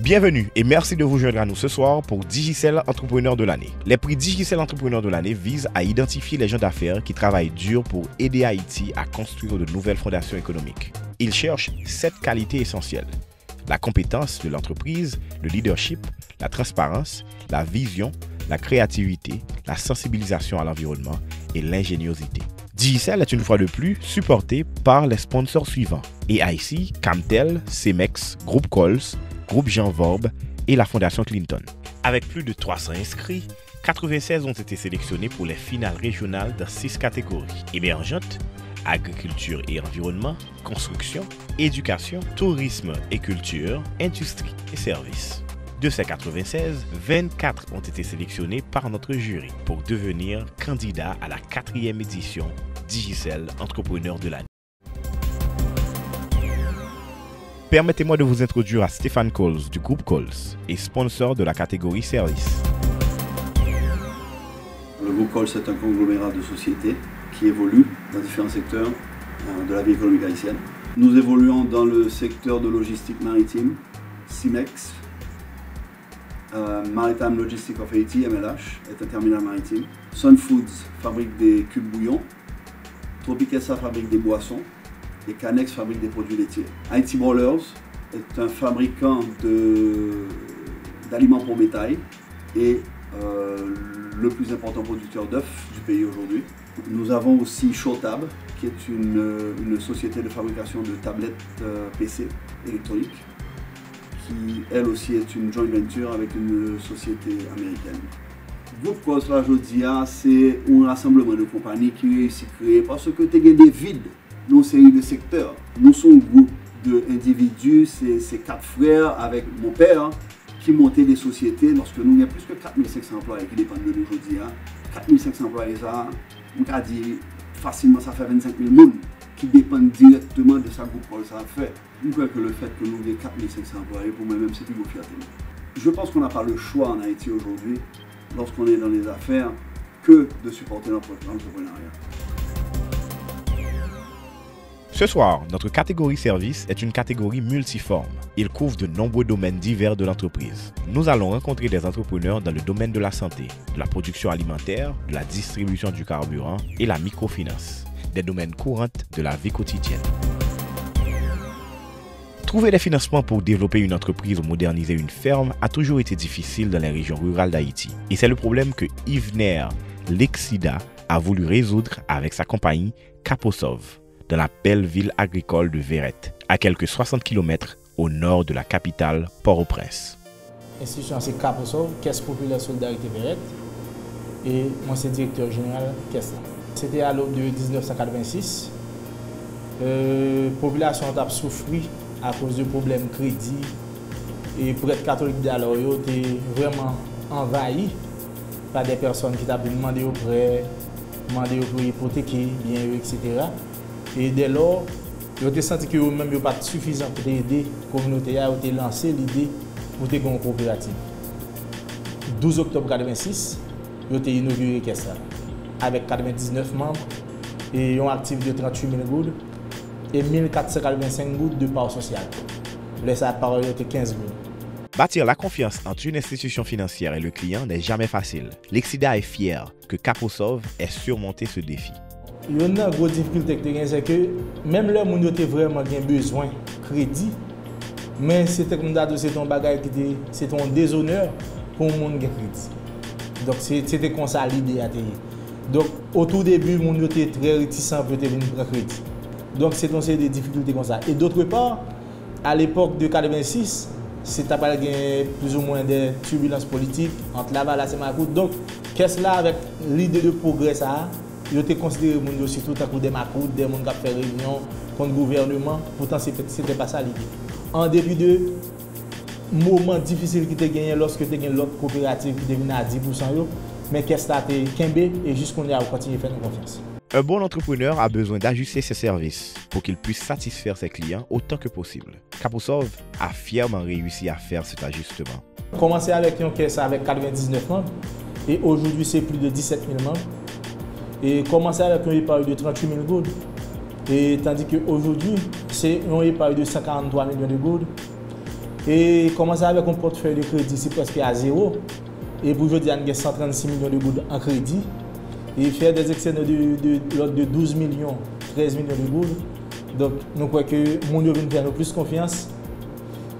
Bienvenue et merci de vous joindre à nous ce soir pour Digicel Entrepreneur de l'année. Les prix Digicel Entrepreneur de l'année visent à identifier les gens d'affaires qui travaillent dur pour aider Haïti à construire de nouvelles fondations économiques. Ils cherchent 7 qualités essentielles: la compétence de l'entreprise, le leadership, la transparence, la vision, la créativité, la sensibilisation à l'environnement et l'ingéniosité. Digicel est une fois de plus supporté par les sponsors suivants: AIC, Camtel, Cemex, Groupe Cols, Groupe Jean Vorbe et la Fondation Clinton. Avec plus de 300 inscrits, 96 ont été sélectionnés pour les finales régionales dans 6 catégories: émergente, agriculture et environnement, construction, éducation, tourisme et culture, industrie et services. De ces 96, 24 ont été sélectionnés par notre jury pour devenir candidats à la 4e édition Digicel Entrepreneur de l'année. Permettez-moi de vous introduire à Stéphane Coles du groupe Cols et sponsor de la catégorie service. Le groupe Cols est un conglomérat de sociétés qui évoluent dans différents secteurs de la vie économique haïtienne. Nous évoluons dans le secteur de logistique maritime, Cemex, Maritime Logistics of Haiti, MLH, est un terminal maritime. Sun Foods fabrique des cubes bouillons. Tropicessa fabrique des boissons. Et Canex fabrique des produits laitiers. Haiti Brawlers est un fabricant d'aliments pour bétail et le plus important producteur d'œufs du pays aujourd'hui. Nous avons aussi Showtab, qui est une société de fabrication de tablettes PC électroniques, qui elle aussi est une joint venture avec une société américaine. Groupe Cols, là, je dis, c'est un rassemblement de compagnies qui réussit à créer parce que tu as des vides. Nous, c'est une secteur. Nous sommes un groupe d'individus, c'est 4 frères avec mon père qui montaient des sociétés lorsque nous, il y a plus que 4500 employés qui dépendent de nous aujourd'hui. 4500 employés, ça, on a dit facilement, ça fait 25 000 personnes qui dépendent directement de ça groupe Cols, ça fait. Je crois que le fait que nous ayons 4500 employés, pour moi-même, c'est plus gros fierté. Je pense qu'on n'a pas le choix en Haïti aujourd'hui, lorsqu'on est dans les affaires, que de supporter l'entrepreneuriat. Ce soir, notre catégorie service est une catégorie multiforme. Il couvre de nombreux domaines divers de l'entreprise. Nous allons rencontrer des entrepreneurs dans le domaine de la santé, de la production alimentaire, de la distribution du carburant et la microfinance, des domaines courants de la vie quotidienne. Trouver des financements pour développer une entreprise ou moderniser une ferme a toujours été difficile dans les régions rurales d'Haïti. Et c'est le problème que Yvener Lexida a voulu résoudre avec sa compagnie Caposov, dans la belle ville agricole de Verrette, à quelques 60 km au nord de la capitale Port-au-Prince. L'institution c'est Caposov, Caisse populaire solidarité Verrette, et moi c'est directeur général Caisse. C'était à l'aube de 1986. La population a souffert à cause de problèmes crédit et pour être catholique d'alors, ils étaient vraiment envahis par des personnes qui avaient demandé au prêt, demandé pour hypothéquer, bien etc. Et dès lors, ils ont senti que eux-mêmes n'étaient pas suffisants pour aider la communauté. Ils ont lancé l'idée pour faire une coopérative. 12 octobre 1986, ils ont inauguré Kessa avec 99 membres et ils ont activé de 38 000 gouttes et 1485 gouttes de part sociale. Les parole était 15 000. Bâtir la confiance entre une institution financière et le client n'est jamais facile. Lexida est fier que Caposov ait surmonté ce défi. Il y a une grosse difficulté, c'est que même là, on a vraiment besoin de crédit, mais c'était comme ça, c'est un bagage qui c'est un déshonneur pour le monde qui a crédit. Donc c'était comme ça l'idée à tenir. Donc au tout début, on était très réticent pour venir prendre crédit. Donc c'est des difficultés comme ça. Et d'autre part, à l'époque de 86, c'était plus ou moins des turbulences politiques entre Laval et Semakout. Donc qu'est-ce là avec l'idée de progrès ça? Ils ont considéré les gens aussi tout à coup des macoutes, des gens qui ont fait réunion contre le gouvernement. Pourtant, ce n'était pas ça l'idée. En début de moments difficiles qui étaient gagnés lorsque tu as l'autre coopérative qui devient à 10%, mais qu'est-ce que tu as Kembe et jusqu'on a continué à faire confiance. Un bon entrepreneur a besoin d'ajuster ses services pour qu'il puisse satisfaire ses clients autant que possible. Caposov a fièrement réussi à faire cet ajustement. Commencer avec une caisse avec 99 membres et aujourd'hui c'est plus de 17 000 membres. Et commencer avec un épargne de 38 000 gouttes. Et tandis qu'aujourd'hui, c'est un épargne de 143 millions de gouttes. Et commencer avec un portefeuille de crédit, c'est presque à zéro. Et pour aujourd'hui, on a 136 millions de gouttes en crédit. Et faire des excédents de 12 millions, 13 millions de gouttes. Donc, nous croyons que les gens viennent faire nous plus confiance.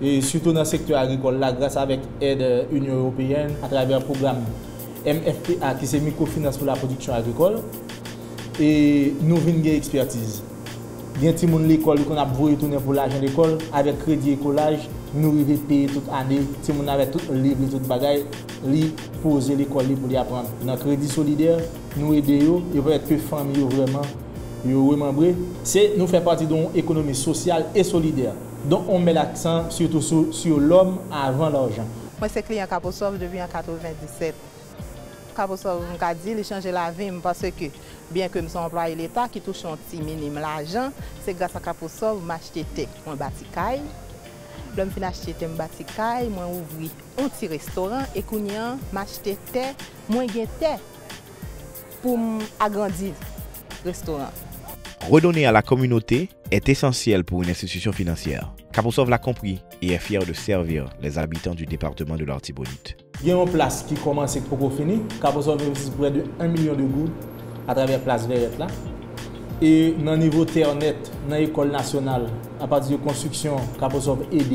Et surtout dans le secteur agricole, là, grâce à l'aide Union européenne, à travers le programme MFPA, qui c'est microfinance pour la production agricole. Et nous venons de expertise. Il y a des gens de l'école qui ont voulu tourner pour l'argent de l'école avec crédit écolage. Nous devons payer toute année. Si nous avons tout le livre, toute bagaille, poser l'école pour les apprendre. Dans le crédit solidaire, nous aidons et peut-être que les familles vraiment remembrées. C'est nous faire partie d'une économie sociale et solidaire. Donc on met l'accent surtout sur l'homme avant l'argent. Moi, c'est client Caposov depuis en 1997. Caposov m'a dit il change la vie parce que bien que je sois employé l'État qui touche un petit minimum l'argent, c'est grâce à Caposov que j'ai acheté un bâtiment. Je me suis acheté un bâtiment, je ouvert un petit restaurant et je suis acheté terre, pour agrandir le restaurant. Redonner à la communauté est essentiel pour une institution financière. Caposov l'a compris et est fier de servir les habitants du département de l'Artibonite. Il y a une place qui commence pour finir. Caposov investit près de 1 million de gouttes à travers la place Verrette là. Et dans le niveau terre net, dans l'école nationale, à partir de construction, Caposov aide.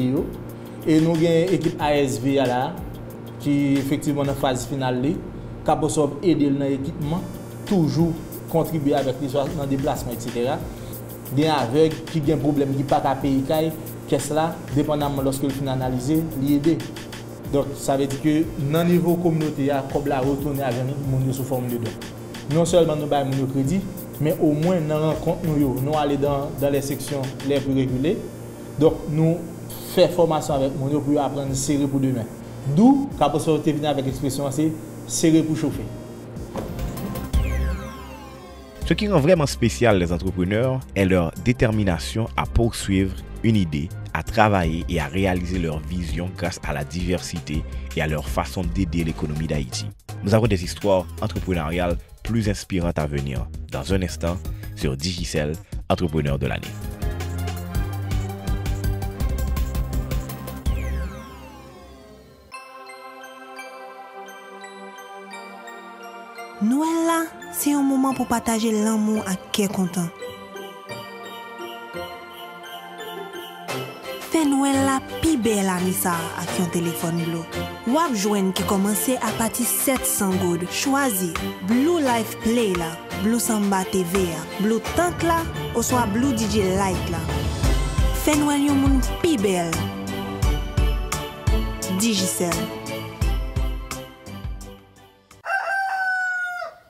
Et nous avons une équipe ASV là, qui effectivement dans la phase finale. Caposov aide dans l'équipement, toujours contribuer avec les dans le déplacement, etc. Il y a un aveugle qui a un problème qui n'a pas à payer, qu'est-ce là, dépendamment lorsque le fin analysé, l'aide. Donc ça veut dire que dans le niveau communautaire, comme la retourner avec nous sous forme de don. Non seulement nous avons un crédit, mais au moins nous rencontrons nous aller dans les sections les plus régulées. Donc nous faisons formation avec nous pour apprendre à serrer pour demain. D'où, quand vous sortez avec l'expression, c'est serrer pour chauffer. Ce qui rend vraiment spécial les entrepreneurs est leur détermination à poursuivre une idée, à travailler et à réaliser leur vision grâce à la diversité et à leur façon d'aider l'économie d'Haïti. Nous avons des histoires entrepreneuriales plus inspirantes à venir dans un instant sur Digicel, entrepreneur de l'année. Noël là, c'est un moment pour partager l'amour à qui est content. Fais Noël là, pi belle ami ça avec un téléphone bleu. Wap joine qui commence à partir 700 goud. Choisis Blue Life Play là, Blue Samba TV là, Blue Tank là, ou soit Blue DJ Light là. Fais Noël yon moun pi belle. Digicel.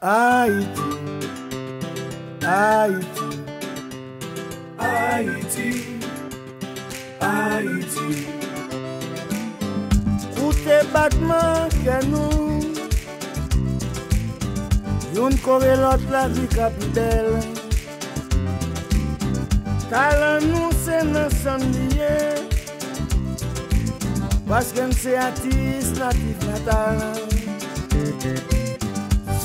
Haïti, Haïti, Haïti, Haïti. Koute battement que nous, yon corre l'autre la vie plus belle. Talent nous c'est nos sangliers, parce que c'est artiste natif natal.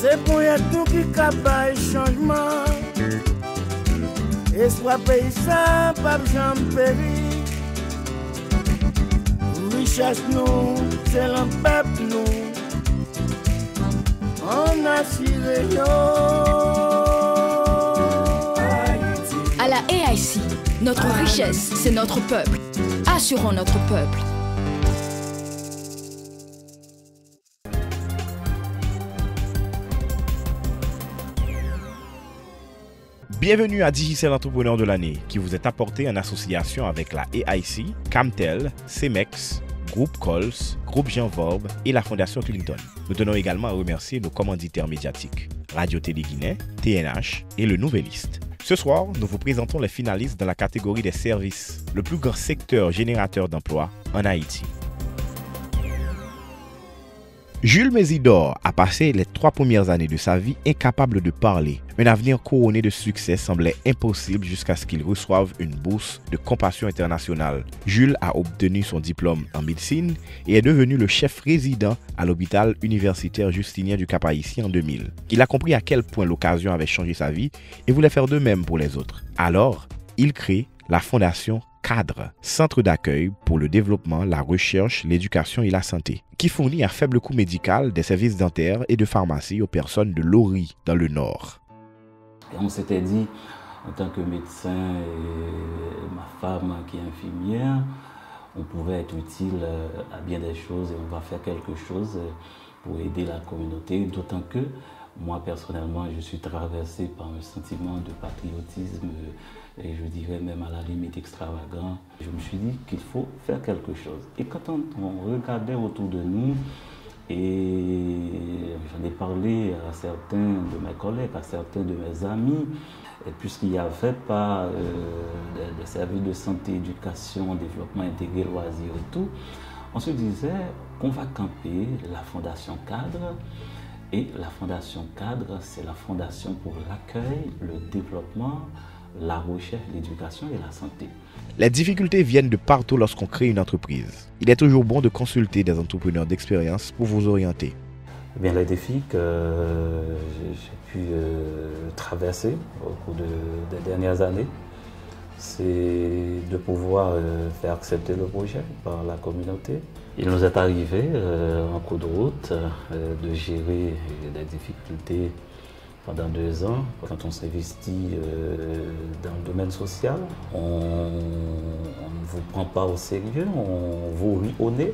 C'est pour être nous qui capable changement. Espoir paysan, pas jamais péri. Richesse nous, c'est le peuple nous. On a tiré À la AIC, notre richesse, c'est notre peuple. Assurons notre peuple. Bienvenue à Digicel Entrepreneur de l'année qui vous est apporté en association avec la AIC, Camtel, CEMEX, Groupe Cols, Groupe Jean Vorbe et la Fondation Clinton. Nous tenons également à remercier nos commanditaires médiatiques, Radio-Télé Guinée, TNH et le Nouvelliste. Ce soir, nous vous présentons les finalistes dans la catégorie des services, le plus grand secteur générateur d'emplois en Haïti. Jules Mésidor a passé les 3 premières années de sa vie incapable de parler. Un avenir couronné de succès semblait impossible jusqu'à ce qu'il reçoive une bourse de compassion internationale. Jules a obtenu son diplôme en médecine et est devenu le chef résident à l'hôpital universitaire Justinien du Cap-Haïtien en 2000. Il a compris à quel point l'occasion avait changé sa vie et voulait faire de même pour les autres. Alors, il crée la fondation CADRE, Centre d'accueil pour le développement, la recherche, l'éducation et la santé, qui fournit à faible coût médical des services dentaires et de pharmacie aux personnes de Lori, dans le Nord. Et on s'était dit, en tant que médecin et ma femme qui est infirmière, on pouvait être utile à bien des choses et on va faire quelque chose pour aider la communauté, d'autant que moi personnellement je suis traversé par un sentiment de patriotisme et je dirais même à la limite extravagant. Je me suis dit qu'il faut faire quelque chose. Et quand on regardait autour de nous, et j'en ai parlé à certains de mes collègues, à certains de mes amis, et puisqu'il n'y avait pas des services de santé, éducation, développement intégré, loisirs et tout, on se disait qu'on va camper la Fondation CADRE. Et la Fondation CADRE, c'est la fondation pour l'accueil, le développement, la recherche, l'éducation et la santé. Les difficultés viennent de partout lorsqu'on crée une entreprise. Il est toujours bon de consulter des entrepreneurs d'expérience pour vous orienter. Bien, les défis que j'ai pu traverser au cours des dernières années, c'est de pouvoir faire accepter le projet par la communauté. Il nous est arrivé en cours de route de gérer des difficultés pendant 2 ans. Quand on s'investit dans le domaine social, on ne vous prend pas au sérieux, on vous rit au nez.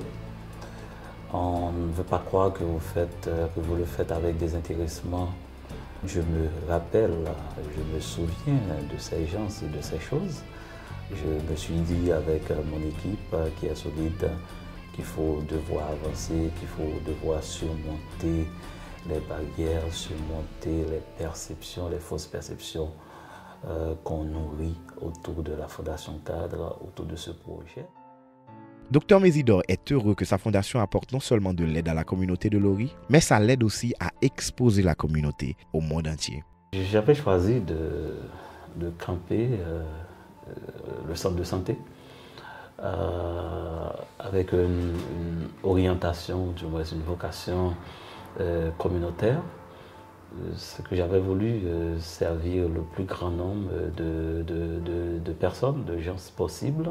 On ne veut pas croire que vous le faites avec des intéressements. Je me rappelle, je me souviens de ces gens et de ces choses. Je me suis dit avec mon équipe qui est solide qu'il faut devoir avancer, qu'il faut devoir surmonter les barrières, surmonter les perceptions, les fausses perceptions qu'on nourrit autour de la Fondation CADRE, autour de ce projet. Dr Mésidor est heureux que sa fondation apporte non seulement de l'aide à la communauté de Lori, mais ça l'aide aussi à exposer la communauté au monde entier. J'avais choisi de camper le centre de santé avec une orientation, du moins une vocation communautaire. Ce que j'avais voulu servir le plus grand nombre de personnes, de gens possibles.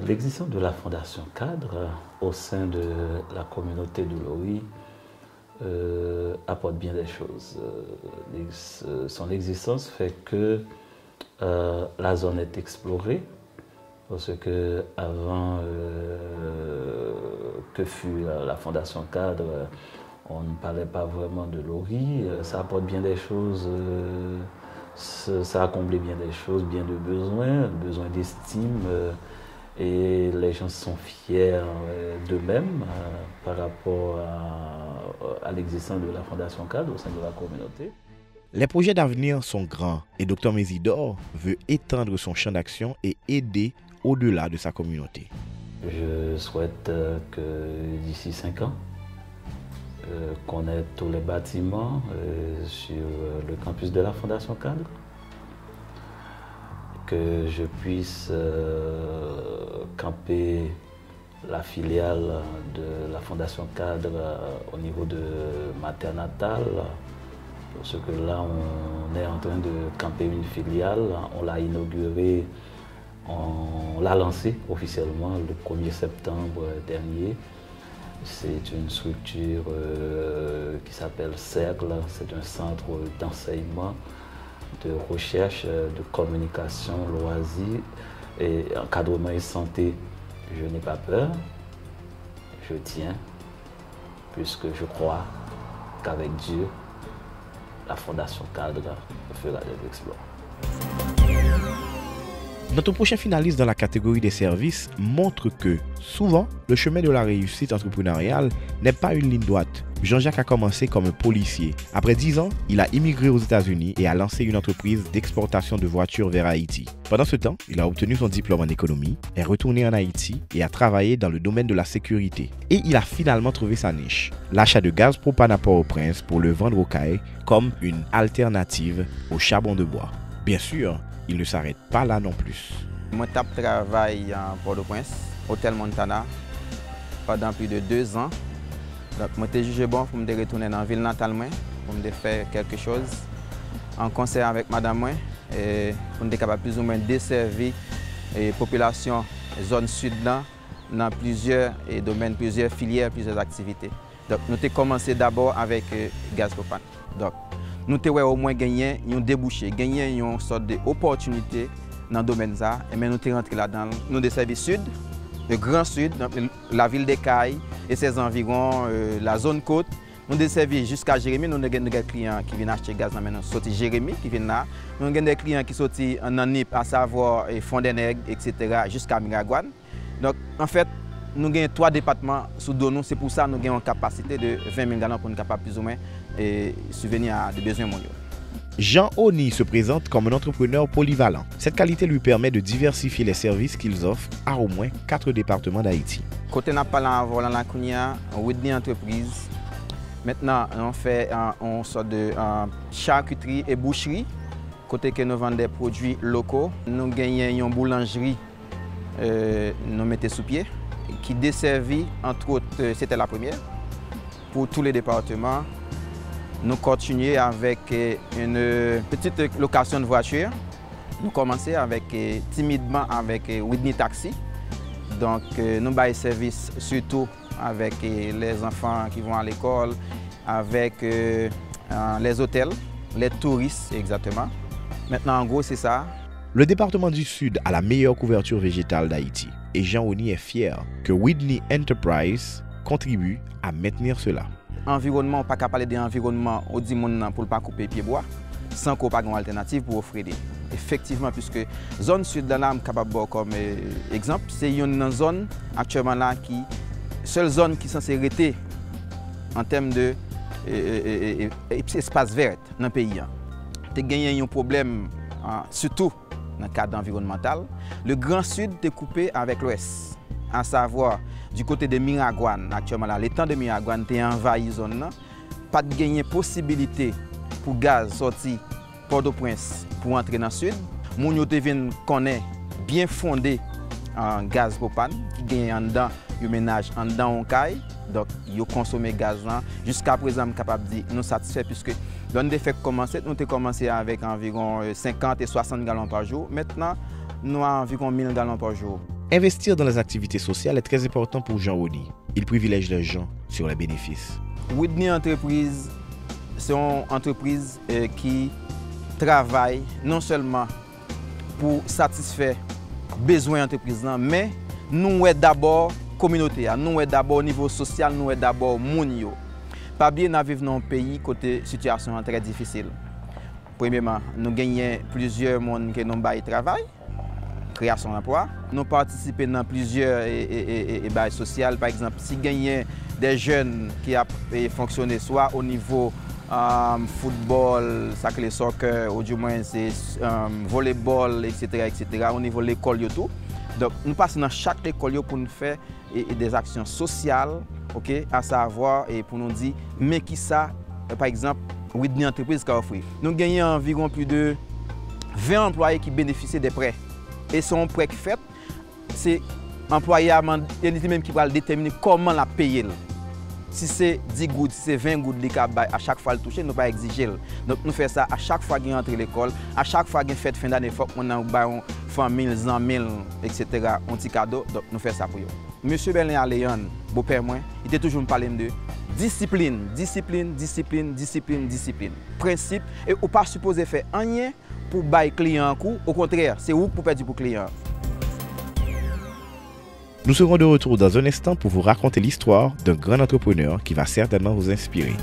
L'existence de la Fondation CADRE au sein de la communauté de Lori apporte bien des choses. Son existence fait que la zone est explorée, parce que avant que fût la Fondation CADRE, on ne parlait pas vraiment de Lori. Ça apporte bien des choses, ça a comblé bien des choses, bien de besoins d'estime. Et les gens sont fiers d'eux-mêmes par rapport à l'existence de la Fondation CADRE au sein de la communauté. Les projets d'avenir sont grands et Dr Mésidor veut étendre son champ d'action et aider au-delà de sa communauté. Je souhaite que d'ici 5 ans, qu'on ait tous les bâtiments sur le campus de la Fondation CADRE, que je puisse camper la filiale de la Fondation CADRE au niveau de ma terre natale, parce que là on est en train de camper une filiale, on l'a inaugurée, on l'a lancée officiellement le 1er septembre dernier. C'est une structure qui s'appelle Cercle, c'est un centre d'enseignement, de recherche, de communication, loisirs et encadrement et santé. Je n'ai pas peur, je tiens, puisque je crois qu'avec Dieu, la Fondation CADRE fera des exploits. Notre prochain finaliste dans la catégorie des services montre que, souvent, le chemin de la réussite entrepreneuriale n'est pas une ligne droite. Jean-Jacques a commencé comme un policier. Après 10 ans, il a immigré aux États-Unis et a lancé une entreprise d'exportation de voitures vers Haïti. Pendant ce temps, il a obtenu son diplôme en économie, est retourné en Haïti et a travaillé dans le domaine de la sécurité. Et il a finalement trouvé sa niche, l'achat de gaz propane à Port-au-Prince pour le vendre au CAE comme une alternative au charbon de bois. Bien sûr, il ne s'arrête pas là non plus. Moi, je travaille à Port-au-Prince, Hôtel Montana, pendant plus de 2 ans. Donc, moi, j'ai jugé bon pour me retourner dans la ville natale, pour me faire quelque chose en concert avec madame, et pour me capable plus ou moins desservir et population zone sud là, dans plusieurs domaines, plusieurs filières, plusieurs activités. Donc nous avons commencé d'abord avec gaz propane. Donc nous avons au moins gagné un débouché, gagné une sorte d'opportunité dans le domaine ça, et nous sommes rentrés là-dedans. Nous avons servi sud, le Grand Sud, la ville des Cailles et ses environs, la zone côte. Nous avons servi jusqu'à Jérémy. Nous avons des clients qui viennent acheter gaz maintenant, sorti Jérémy, qui viennent là. Nous avons des clients qui sortent en Nip, à savoir Fond-des-Nègres, etc., jusqu'à Miragouane. Donc, en fait, nous avons 3 départements sous nous. C'est pour ça que nous avons une capacité de 20 000 gallons pour nous capables plus ou moins subvenir à des besoins mondiaux. Jean Oni se présente comme un entrepreneur polyvalent. Cette qualité lui permet de diversifier les services qu'ils offrent à au moins 4 départements d'Haïti. Côté n'a pas la volant la Kounia, Whitney Entreprise. Maintenant, on fait une sorte de charcuterie et boucherie. Côté que nous vendons des produits locaux. Nous gagnons une boulangerie, nous mettons sous pied, qui desservit, entre autres, c'était la première, pour tous les départements. Nous continuons avec une petite location de voiture. Nous commençons timidement avec Whitney Taxi. Donc, nous baillons service surtout avec les enfants qui vont à l'école, avec les hôtels, les touristes exactement. Maintenant, en gros, c'est ça. Le département du Sud a la meilleure couverture végétale d'Haïti et Jean Oni est fier que Whitney Enterprise contribue à maintenir cela. Environnement, pas capable parler d'environnement au dit monde pour ne pas couper pied bois, sans qu'on pas une alternative pour offrir. Effectivement, puisque zone sud de là, capable comme exemple, c'est une zone actuellement là qui seule zone qui est censée rester en termes de espace vert dans le pays. Tu as gagné un problème, surtout dans le cadre environnemental. Le Grand Sud est coupé avec l'Ouest, à savoir du côté de Miragouane. Actuellement, l'étang de Miragouane est envahi la zone. Pas de gagner possibilité pour gaz sortir Port-au-Prince pour entrer dans le sud. Moun yo te vinn connaît bien fondé en gaz propane qui gagne en dedans yo ménage en dedans on caille. Donc yo consommer gaz là jusqu'à présent on capable dire nous satisfait puisque l'on a fait commencer nous avons commencé avec environ 50 et 60 gallons par jour. Maintenant nous avons environ 1000 gallons par jour. Investir dans les activités sociales est très important pour Jean Oni. Il privilège les gens sur les bénéfices. Whitney Entreprise, c'est une entreprise qui travaille non seulement pour satisfaire les besoins de l'entreprise, mais nous sommes d'abord communauté, nous sommes d'abord au niveau social, nous sommes d'abord moun yo. Pas bien nous vivons dans un pays côté situation très difficile. Premièrement, nous gagnons plusieurs monde qui nous travail, création d'emploi. Nous participons dans plusieurs bails sociaux. Par exemple, si nous gagnons des jeunes qui ont fonctionné soit au niveau football, soccer, ou du moins c'est volleyball, etc., au niveau de l'école et tout. Donc nous passons dans chaque école pour nous faire des actions sociales, okay, à savoir et pour nous dire mais qui ça, par exemple, Whitney Entreprise qui offre. Nous gagnons environ plus de 20 employés qui bénéficient des prêts. Et son prêt qui fait, c'est l'employé même qui va déterminer comment la payer. Si c'est 10 gouttes, si c'est 20 gouttes de à chaque fois le toucher, nous ne pas exiger. Donc nous faisons ça à chaque fois qu'il entre à l'école, à chaque fois qu'il fait fin d'année, il faut qu'on ait une famille, 100 000, etc. un petit cadeau. Donc nous faisons ça pour eux. Monsieur Berlin Léon, beau-père moi, il était toujours parlé de discipline, discipline, discipline, discipline, discipline. Principe, et on ne pas supposé faire rien pour bailler client un coup. Au contraire, c'est où pour perdre pour client. Nous serons de retour dans un instant pour vous raconter l'histoire d'un grand entrepreneur qui va certainement vous inspirer.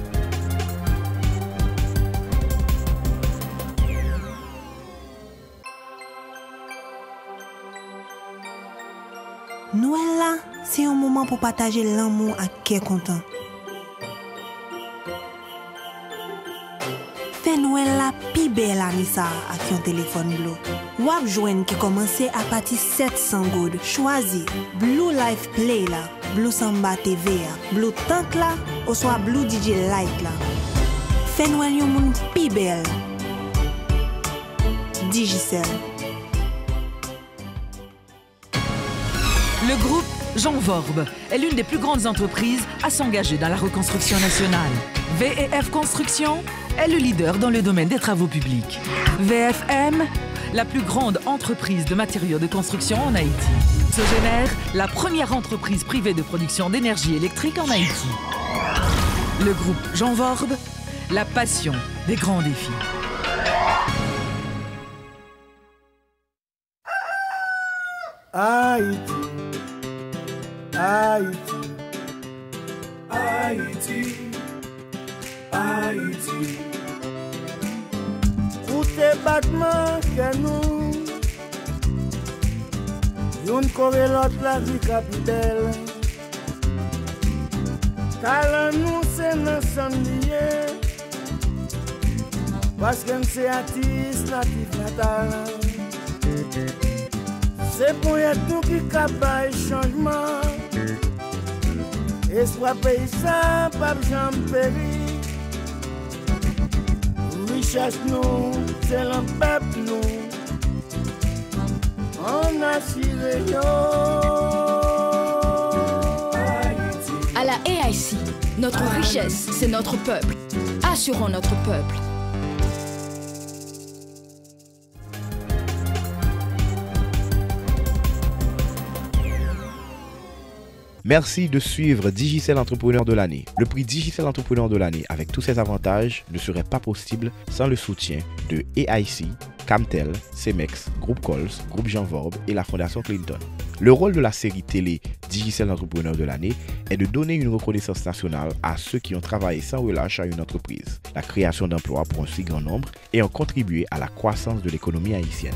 Noël là, c'est un moment pour partager l'amour à qui est content. Fais Noël là, pi belle Anissa à qui on téléphone bleu. Wap joine qui commence à partir 700 goud. Choisis Blue Life Play là, Blue Samba TV là, Blue Tank là, ou soit Blue DJ Light là. Fais Noël yon moun pi belle. Digicel. Le groupe Jean Vorbe est l'une des plus grandes entreprises à s'engager dans la reconstruction nationale. VF Construction est le leader dans le domaine des travaux publics. VFM, la plus grande entreprise de matériaux de construction en Haïti. Sogénère, la première entreprise privée de production d'énergie électrique en Haïti. Le groupe Jean Vorbe, la passion des grands défis. Haïti, Haïti, Haïti, Haïti. Pour tes battements que nous, y'une corée l'autre la vie capitale. Talent nous c'est nos samedier, parce que c'est artiste natif natal. C'est pour tout qui capable changement. Espoir paysan, pas jamais péri. Richesse nous, c'est le peuple nous. On a tiré À la AIC, notre richesse, c'est notre peuple. Assurons notre peuple. Merci de suivre Digicel Entrepreneur de l'année. Le prix Digicel Entrepreneur de l'année, avec tous ses avantages, ne serait pas possible sans le soutien de AIC, Camtel, Cemex, Groupe Cols, Groupe Jean Vorbe et la Fondation Clinton. Le rôle de la série télé Digicel Entrepreneur de l'année est de donner une reconnaissance nationale à ceux qui ont travaillé sans relâche à une entreprise, la création d'emplois pour un si grand nombre et ont contribué à la croissance de l'économie haïtienne.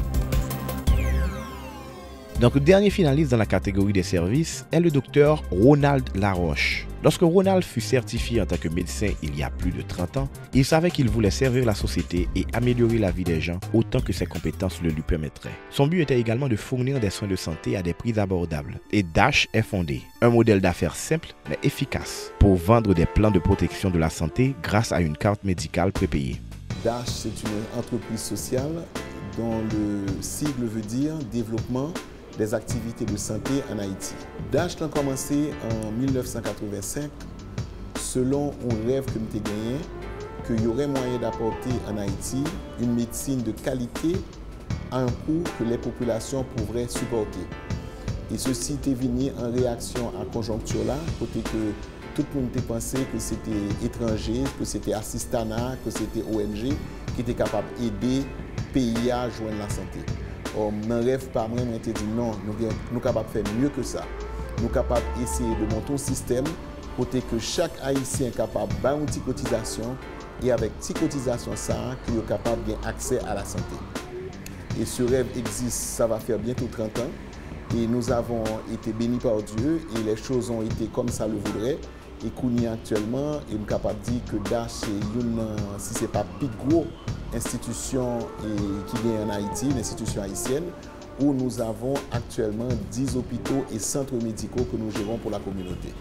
Notre dernier finaliste dans la catégorie des services est le docteur Ronald Laroche. Lorsque Ronald fut certifié en tant que médecin il y a plus de 30 ans, il savait qu'il voulait servir la société et améliorer la vie des gens autant que ses compétences le lui permettraient. Son but était également de fournir des soins de santé à des prix abordables. Et Dash est fondé, un modèle d'affaires simple mais efficace pour vendre des plans de protection de la santé grâce à une carte médicale prépayée. Dash, c'est une entreprise sociale dont le sigle veut dire développement des activités de santé en Haïti. Dash a commencé en 1985 selon un rêve que nous avons gagné, qu'il y aurait moyen d'apporter en Haïti une médecine de qualité à un coût que les populations pourraient supporter. Et ceci était venu en réaction à la conjoncture là, côté que tout le monde pensait que c'était étranger, que c'était assistanat, que c'était ONG qui était capable d'aider le pays à joindre la santé. Mon rêve par moi, on dit non, nous sommes capables de faire mieux que ça. Nous sommes capables d'essayer de monter un système côté que chaque Haïtien est capable de faire une petite cotisation et avec cette cotisation, qu'il est capable d'avoir accès à la santé. Et ce rêve existe, ça va faire bientôt 30 ans. Et nous avons été bénis par Dieu et les choses ont été comme ça le voudrait. Et qu'on y actuellement, et nous sommes capables de dire que Dash, si ce n'est pas plus gros institution qui vient en Haïti, l'institution haïtienne, où nous avons actuellement 10 hôpitaux et centres médicaux que nous gérons pour la communauté.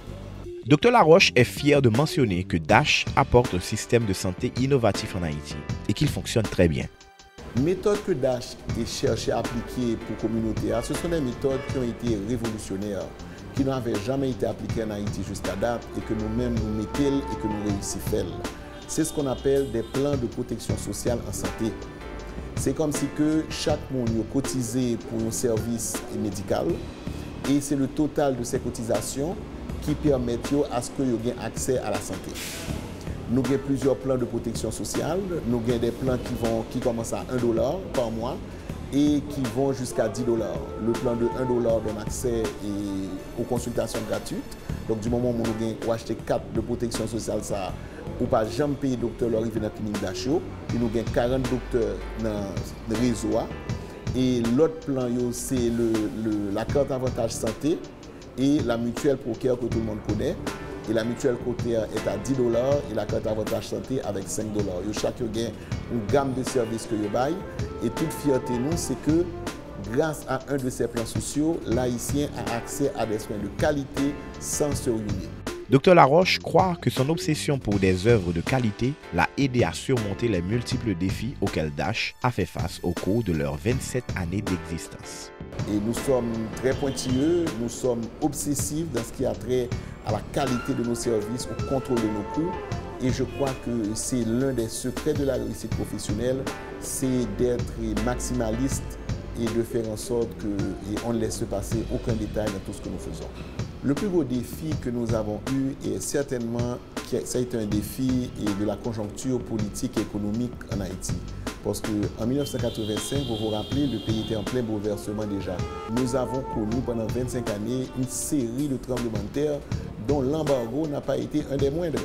Dr Laroche est fier de mentionner que Dash apporte un système de santé innovatif en Haïti et qu'il fonctionne très bien. Les méthodes que Dash est cherché à appliquer pour la communauté, ce sont des méthodes qui ont été révolutionnaires, qui n'avaient jamais été appliquées en Haïti jusqu'à date et que nous-mêmes nous mettons et que nous réussissons à faire. C'est ce qu'on appelle des plans de protection sociale en santé. C'est comme si que chaque monde a cotisé pour un service médical et c'est le total de ces cotisations qui permettent à ce qu'il y ait accès à la santé. Nous avons plusieurs plans de protection sociale. Nous avons des plans qui commencent à $1 par mois et qui vont jusqu'à $10. Le plan de $1 donne accès aux consultations gratuites. Donc du moment où nous avons acheté 4 de protection sociale, ça, ou pas jamais payer docteur arriver dans la clinique d'Achio. Et nous avons 40 docteurs dans le réseau. Et l'autre plan, c'est la carte avantage santé et la mutuelle Procare que tout le monde connaît. Et la mutuelle Procare est à $10 et la carte avantage santé avec $5. Chacun a une gamme de services que vous baille. Et toute fierté, nous, c'est que grâce à un de ces plans sociaux, l'Haïtien a accès à des soins de qualité sans se ruiner. Dr Laroche croit que son obsession pour des œuvres de qualité l'a aidé à surmonter les multiples défis auxquels Dash a fait face au cours de leurs 27 années d'existence. Et nous sommes très pointilleux, nous sommes obsessifs dans ce qui a trait à la qualité de nos services, au contrôle de nos coûts Et je crois que c'est l'un des secrets de la réussite professionnelle, c'est d'être maximaliste et de faire en sorte qu'on ne laisse passer aucun détail dans tout ce que nous faisons. Le plus gros défi que nous avons eu est certainement, ça a été un défi de la conjoncture politique et économique en Haïti. Parce qu'en 1985, vous vous rappelez, le pays était en plein bouleversement déjà. Nous avons connu pendant 25 années une série de tremblements de terre dont l'embargo n'a pas été un des moindres.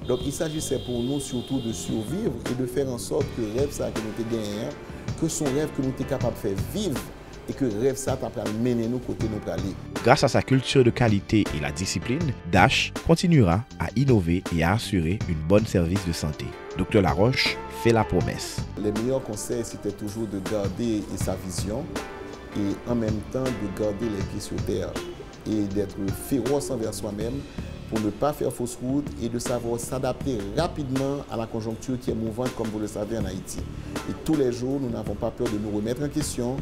Donc il s'agissait pour nous surtout de survivre et de faire en sorte que le rêve ça que nous avons gagné, que son rêve que nous sommes capables de faire vivre et que le rêve ça t'a mené nous côté nous aller. Grâce à sa culture de qualité et la discipline, Dash continuera à innover et à assurer une bonne service de santé. Dr Laroche fait la promesse. Les meilleurs conseils, c'était toujours de garder sa vision et en même temps de garder les pieds sur terre et d'être féroce envers soi-même pour ne pas faire fausse route et de savoir s'adapter rapidement à la conjoncture qui est mouvante, comme vous le savez, en Haïti. Et tous les jours, nous n'avons pas peur de nous remettre en question,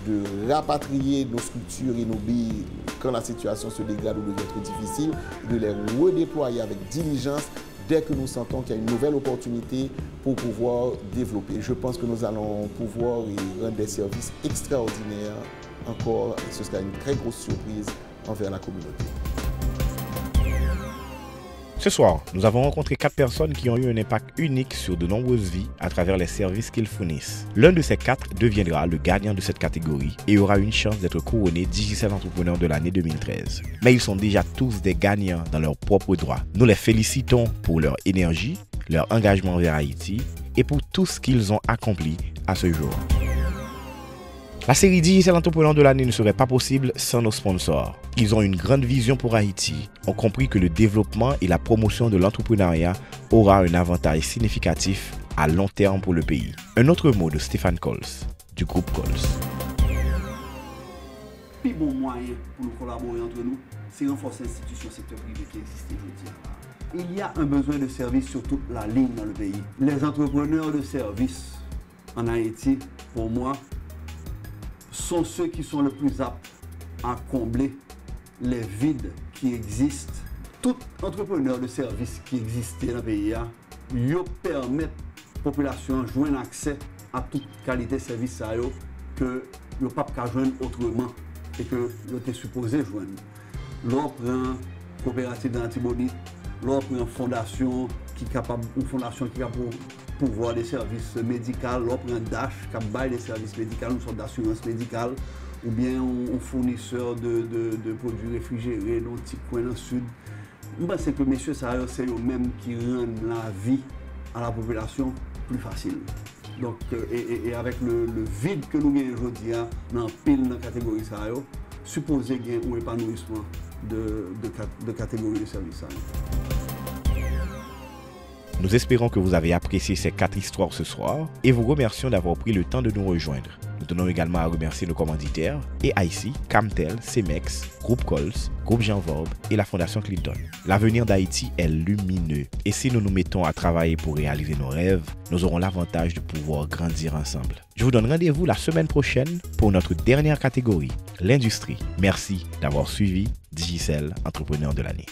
de rapatrier nos structures et nos billes quand la situation se dégrade ou devient trop difficile, de les redéployer avec diligence dès que nous sentons qu'il y a une nouvelle opportunité pour pouvoir développer. Je pense que nous allons pouvoir rendre des services extraordinaires encore, et ce sera une très grosse surprise envers la communauté. Ce soir, nous avons rencontré 4 personnes qui ont eu un impact unique sur de nombreuses vies à travers les services qu'ils fournissent. L'un de ces 4 deviendra le gagnant de cette catégorie et aura une chance d'être couronné Digicel Entrepreneur de l'année 2013. Mais ils sont déjà tous des gagnants dans leur propre droit. Nous les félicitons pour leur énergie, leur engagement envers Haïti et pour tout ce qu'ils ont accompli à ce jour. La série Digicel Entrepreneur de l'année ne serait pas possible sans nos sponsors. Ils ont une grande vision pour Haïti, ont compris que le développement et la promotion de l'entrepreneuriat aura un avantage significatif à long terme pour le pays. Un autre mot de Stéphane Coles, du groupe Coles. Le plus bon moyen pour nous collaborer entre nous, c'est renforcer l'institution secteur privé qui existe aujourd'hui. Il y a un besoin de services sur toute la ligne dans le pays. Les entrepreneurs de services en Haïti, pour moi, sont ceux qui sont le plus aptes à combler les vides qui existent. Tout entrepreneur de service qui existait dans le pays, ils permettent à la population de joindre accès à toute qualité de service que le pape peut joindre autrement et que le supposé joindre. L'on prend coopérative d'antibonite, l'on prend une fondation qui est capable pour pouvoir des services médicaux, l'on prend Dash qui baille des services médicaux, une sorte d'assurance médicale, ou bien un fournisseur de produits réfrigérés dans un petit coin dans le sud. Je pense que messieurs, c'est eux-mêmes qui rendent la vie à la population plus facile. Donc, et avec le vide que nous avons aujourd'hui dans la catégorie, supposé qu'il y ait un épanouissement de catégorie de services. Nous espérons que vous avez apprécié ces 4 histoires ce soir et vous remercions d'avoir pris le temps de nous rejoindre. Nous tenons également à remercier nos commanditaires EIC, Camtel, Cemex, Groupe Coles, Groupe Jean Vorbe et la Fondation Clinton. L'avenir d'Haïti est lumineux et si nous nous mettons à travailler pour réaliser nos rêves, nous aurons l'avantage de pouvoir grandir ensemble. Je vous donne rendez-vous la semaine prochaine pour notre dernière catégorie, l'industrie. Merci d'avoir suivi Digicel Entrepreneur de l'année.